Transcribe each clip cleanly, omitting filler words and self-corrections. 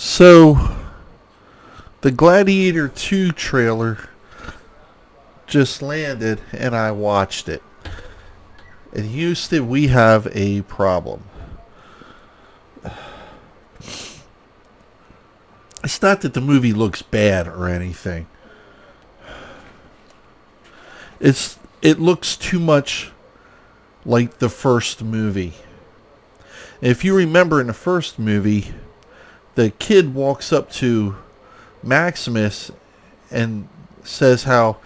So, the Gladiator 2 trailer just landed and I watched it. In Houston, we have a problem. It's not that the movie looks bad or anything. It looks too much like the first movie. If you remember in the first movie, the kid walks up to Maximus and says how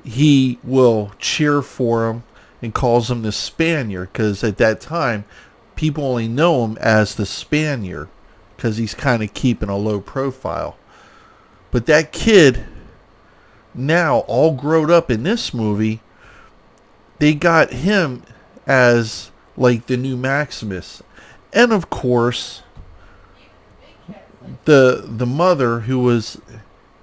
he will cheer for him and calls him the Spaniard because at that time people only know him as the Spaniard because he's kind of keeping a low profile. But that kid, now all grown up in this movie, they got him as like the new Maximus. And of course, the mother who was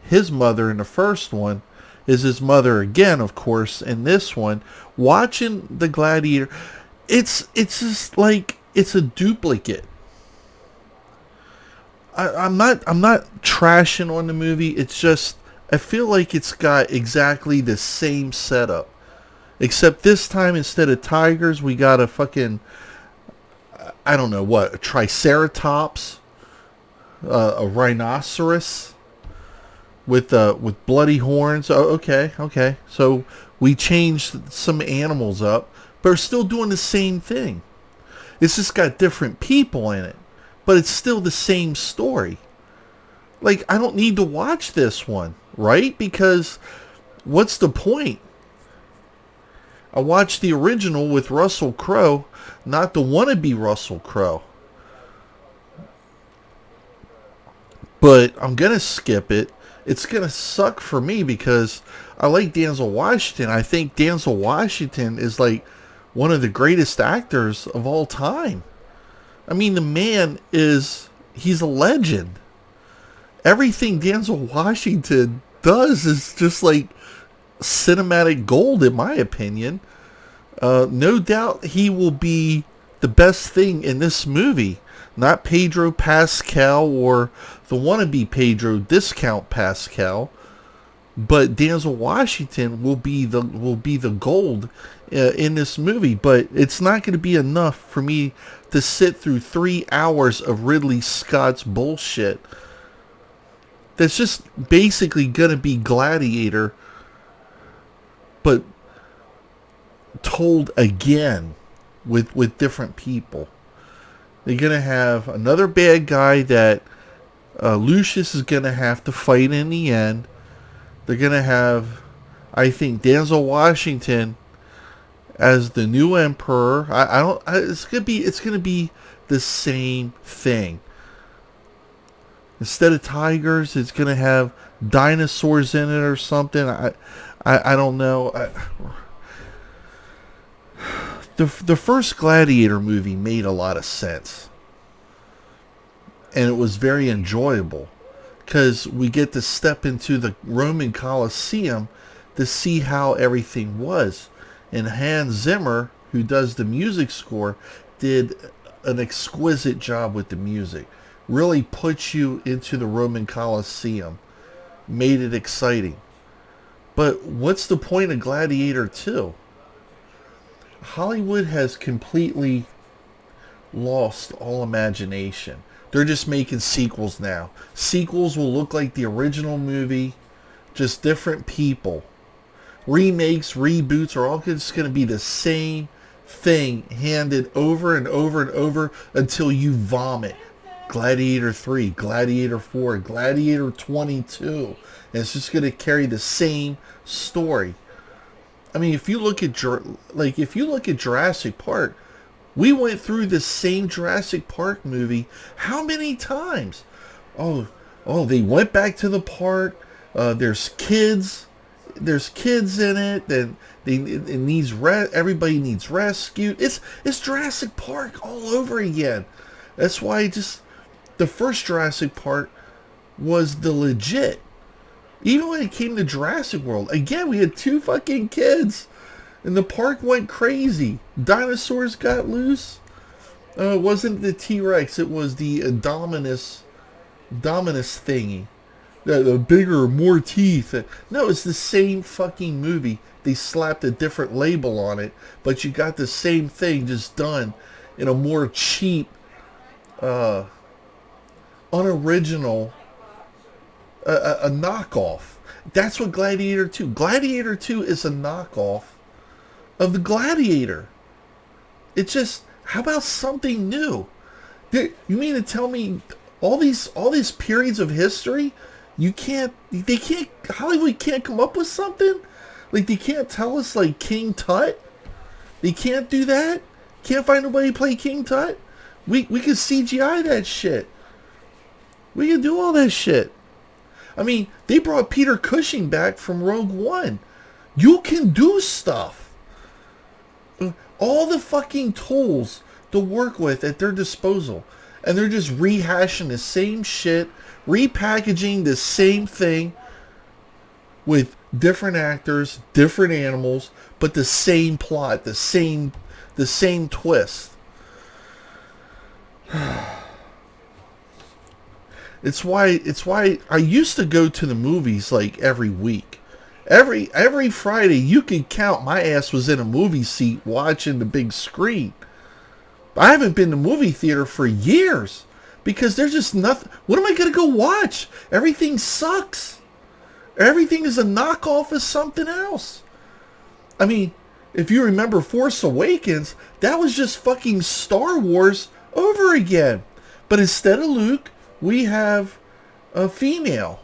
his mother in the first one is his mother again, of course, in this one. Watching the Gladiator, it's just like it's a duplicate. I'm not trashing on the movie. It's just I feel like it's got exactly the same setup, except this time instead of tigers, we got a fucking I don't know what, a triceratops, a rhinoceros with bloody horns. Oh, okay. So we changed some animals up, but we're still doing the same thing. It's just got different people in it, but it's still the same story. Like, I don't need to watch this one, right? Because what's the point? I watched the original with Russell Crowe, not the wannabe Russell Crowe. But I'm going to skip it. It's going to suck for me because I like Denzel Washington. I think Denzel Washington is like one of the greatest actors of all time. I mean, the man he's a legend. Everything Denzel Washington does is just like cinematic gold, in my opinion. No doubt he will be the best thing in this movie. Not Pedro Pascal or the wannabe Pedro Discount Pascal, but Denzel Washington will be the gold in this movie. But it's not going to be enough for me to sit through 3 hours of Ridley Scott's bullshit. That's just basically going to be Gladiator, but told again with different people. They're going to have another bad guy that Lucius is going to have to fight in the end. They're going to have, I think, Denzel Washington as the new emperor. It's going to be the same thing. Instead of tigers, it's going to have dinosaurs in it or something. I don't know. The first Gladiator movie made a lot of sense. And it was very enjoyable. Because we get to step into the Roman Colosseum to see how everything was. And Hans Zimmer, who does the music score, did an exquisite job with the music. Really puts you into the Roman Colosseum. Made it exciting. But what's the point of Gladiator 2? Hollywood has completely lost all imagination. They're just making sequels now. Sequels will look like the original movie, just different people. Remakes, reboots are all just going to be the same thing handed over and over and over until you vomit. Gladiator 3, Gladiator 4, Gladiator 22. And it's just going to carry the same story. I mean, if you look at Jurassic Park, we went through the same Jurassic Park movie how many times? Oh, they went back to the park. There's kids in it. Then everybody needs rescued. It's Jurassic Park all over again. That's why the first Jurassic Park was the legit. Even when it came to Jurassic World, again, we had 2 fucking kids. And the park went crazy. Dinosaurs got loose. It wasn't the T-Rex. It was the Indominus Dominus thingy. The bigger, more teeth. No, it's the same fucking movie. They slapped a different label on it, but you got the same thing just done in a more cheap, unoriginal, a knockoff. That's what Gladiator 2. Gladiator 2 is a knockoff of the Gladiator. It's just, how about something new? You mean to tell me all these periods of history, Hollywood can't come up with something? Like, they can't tell us, like, King Tut? They can't do that? Can't find nobody to play King Tut? We could CGI that shit. We can do all that shit. I mean, they brought Peter Cushing back from Rogue One. You can do stuff. All the fucking tools to work with at their disposal. And they're just rehashing the same shit, repackaging the same thing with different actors, different animals, but the same plot, the same twist. It's why I used to go to the movies like every week. Every Friday you could count my ass was in a movie seat watching the big screen. I haven't been to movie theater for years because there's just nothing. What am I going to go watch? Everything sucks. Everything is a knockoff of something else. I mean, if you remember Force Awakens, that was just fucking Star Wars over again. But instead of Luke, we have a female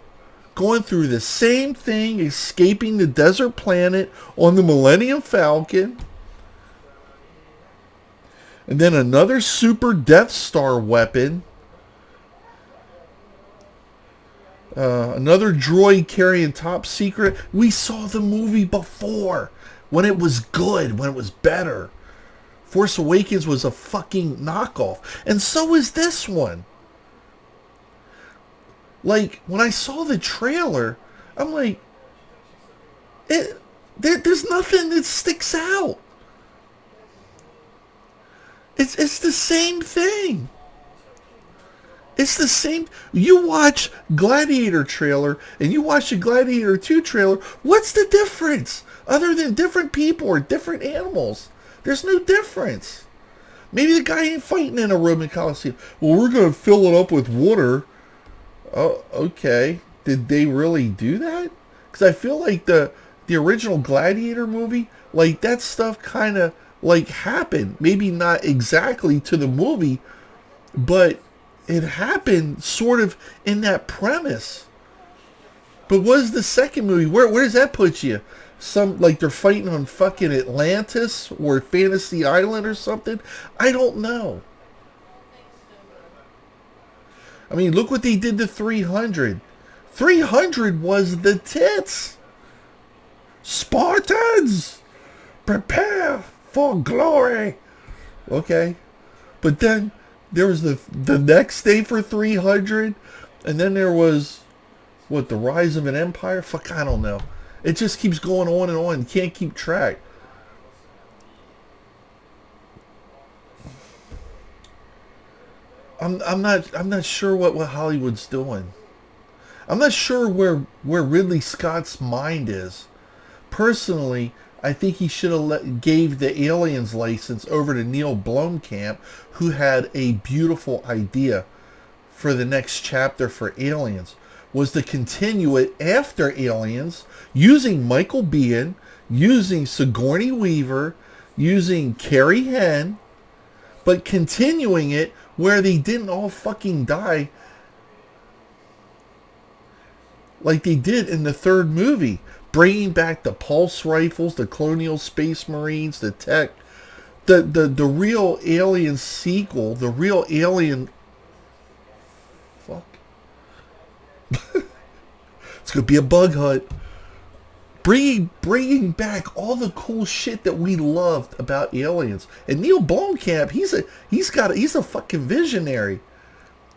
going through the same thing, escaping the desert planet on the Millennium Falcon. And then another super Death Star weapon. Another droid carrying top secret. We saw the movie before. When it was good. When it was better. Force Awakens was a fucking knockoff. And so is this one. Like, when I saw the trailer, I'm like, there's nothing that sticks out. It's the same thing. It's the same. You watch Gladiator trailer and you watch the Gladiator 2 trailer. What's the difference? Other than different people or different animals. There's no difference. Maybe the guy ain't fighting in a Roman Coliseum. Well, we're going to fill it up with water. Oh, okay. Did they really do that? Because I feel like the original Gladiator movie, like that stuff kind of like happened. Maybe not exactly to the movie, but it happened sort of in that premise. But what is the second movie? Where does that put you? Some, like, they're fighting on fucking Atlantis or Fantasy Island or something? I don't know. I mean, look what they did to 300. 300 was the tits. Spartans, prepare for glory. Okay. But then there was the next day for 300. And then there was, what, the rise of an empire? Fuck, I don't know. It just keeps going on and on. You can't keep track. I'm not sure what Hollywood's doing. I'm not sure where Ridley Scott's mind is. Personally, I think he should have gave the Aliens license over to Neil Blomkamp, who had a beautiful idea for the next chapter for Aliens, was to continue it after Aliens, using Michael Biehn, using Sigourney Weaver, using Carrie Henn, but continuing it where they didn't all fucking die like they did in the third movie. Bringing back the pulse rifles, the Colonial Space Marines, the tech, the real Alien sequel, the real Alien. Fuck. It's gonna be a bug hunt. Bringing back all the cool shit that we loved about Aliens. And Neil Blomkamp, he's a fucking visionary.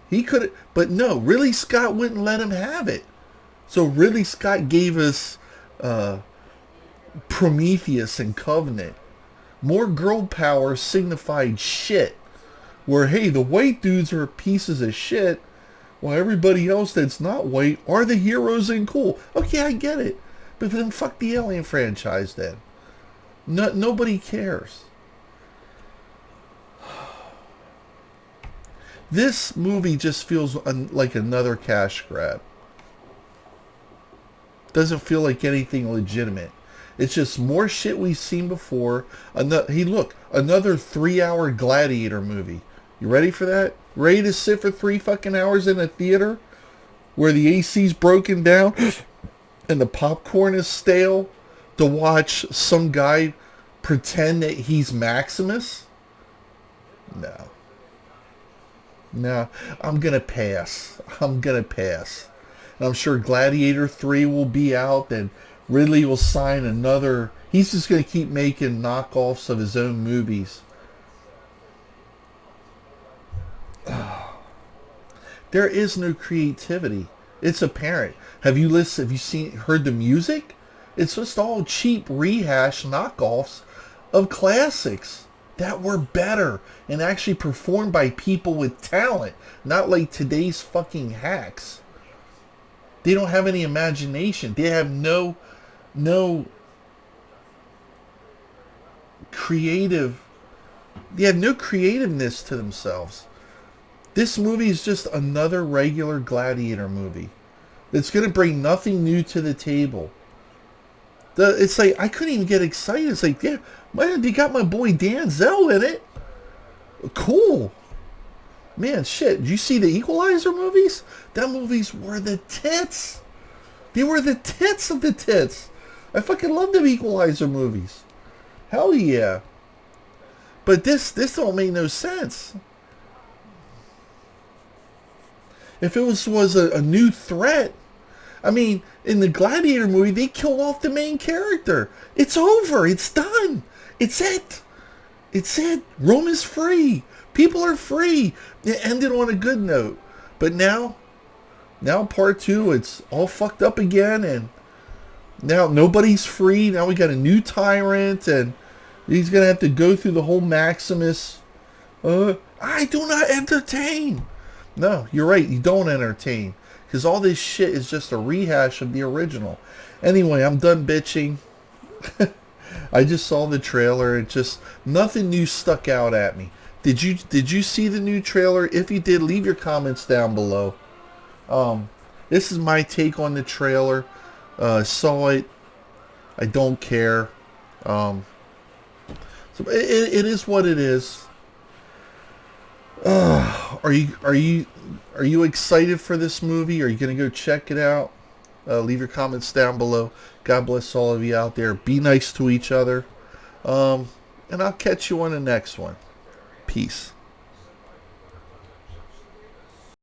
He could, but no, Ridley Scott wouldn't let him have it. So Ridley Scott gave us Prometheus and Covenant. More girl power signified shit. Where, hey, the white dudes are pieces of shit, Well, everybody else that's not white are the heroes and cool. Okay, I get it. But then fuck the Alien franchise then. No, nobody cares. This movie just feels like another cash grab. Doesn't feel like anything legitimate. It's just more shit we've seen before. Hey, look, another 3-hour Gladiator movie. You ready for that? Ready to sit for 3 fucking hours in a theater where the AC's broken down and the popcorn is stale to watch some guy pretend that he's Maximus? No. No, I'm going to pass. I'm going to pass. And I'm sure Gladiator 3 will be out and Ridley will sign another. He's just going to keep making knockoffs of his own movies. There is no creativity. It's apparent. Have you listened? Have you heard the music? It's just all cheap rehash knockoffs of classics that were better and actually performed by people with talent, not like today's fucking hacks. They don't have any imagination. They have no creative. They have no creativeness to themselves. This movie is just another regular Gladiator movie. It's going to bring nothing new to the table. It's like, I couldn't even get excited. It's like, yeah, man, they got my boy Denzel in it. Cool. Man, shit, did you see the Equalizer movies? That movies were the tits. They were the tits of the tits. I fucking love the Equalizer movies. Hell yeah. But this don't make no sense. If it was a new threat, I mean, in the Gladiator movie, they killed off the main character. It's over. It's done. It's it. It's it. Rome is free. People are free. It ended on a good note. But now part 2, it's all fucked up again, and now nobody's free. Now we got a new tyrant, and he's going to have to go through the whole Maximus. I do not entertain. No, you're right. You don't entertain. Because all this shit is just a rehash of the original. Anyway, I'm done bitching. I just saw the trailer. It just, nothing new stuck out at me. Did you see the new trailer? If you did, leave your comments down below. This is my take on the trailer. Saw it. I don't care. So it is what it is. Are you excited for this movie? Are you gonna go check it out? Leave your comments down below. God bless all of you out there. Be nice to each other. And I'll catch you on the next one. Peace.